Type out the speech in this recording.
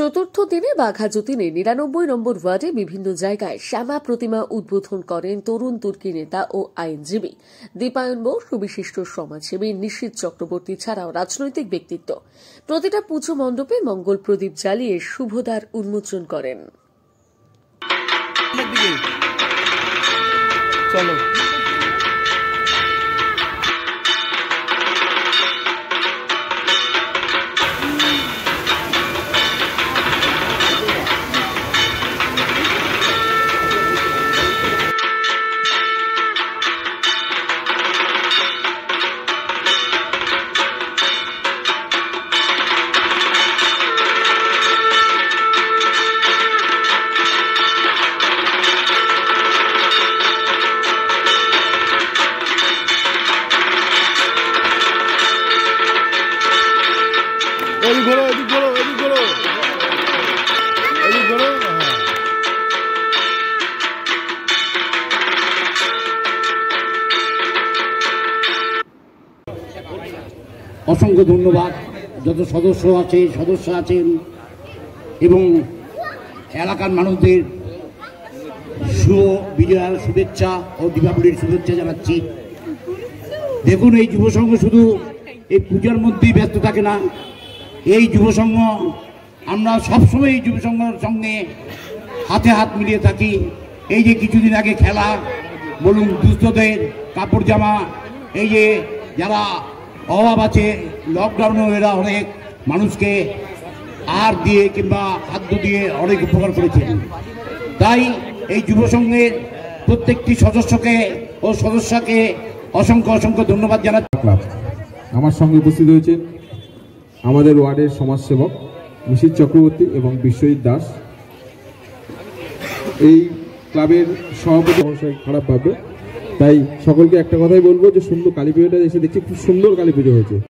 চতুর্থ দিনে বাঘাযতীনে ৯৯ নম্বর ওয়ার্ডে বিভিন্ন জায়গায় শ্যামা প্রতিমা উদ্বোধন করেন তরুণ তুর্কি নেতা ও আইনজীবী দীপায়ন বোস, সুবিশিষ্ট সমাজসেবী নিশীথ চক্রবর্তী ছাড়াও রাজনৈতিক ব্যক্তিত্ব। প্রতিটা পুজো মণ্ডপে মঙ্গল প্রদীপ জ্বালিয়ে শুভদ্বার উন্মোচন করেন। অসংখ্য ধন্যবাদ যত সদস্য আছেন এবং এলাকার মানুষদের শুভ বিজয়ার শুভেচ্ছা ও দীপাবলির শুভেচ্ছা জানাচ্ছি। দেখুন, এই যুব সংঘ শুধু এই পূজার মধ্যেই ব্যস্ত থাকে না। এই যুব সংঘ, আমরা সবসময় এই যুব সংঘের সঙ্গে হাতে হাত মিলিয়ে থাকি। এই যে কিছুদিন আগে খেলা বলুন, দুস্থদের কাপড় জামা, এই যে যারা অভাব আছে, লকডাউনে এরা অনেক মানুষকে আহার দিয়ে কিংবা খাদ্য দিয়ে অনেক উপকার করেছেন। তাই এই যুব সংঘের প্রত্যেকটি সদস্যকে ও সদস্যকে অসংখ্য ধন্যবাদ জানাচ্ছি। আমার সঙ্গে উপস্থিত হয়েছেন আমাদের ওয়ার্ডের সমাজসেবক নিশীথ চক্রবর্তী এবং বিশ্বজিৎ দাস। এই ক্লাবের সভাপতি খারাপ ভাবে, তাই সকলকে একটা কথাই বলবো যে সুন্দর কালী পুজোটা এসে দেখছি, খুব সুন্দর কালী পুজো হয়েছে।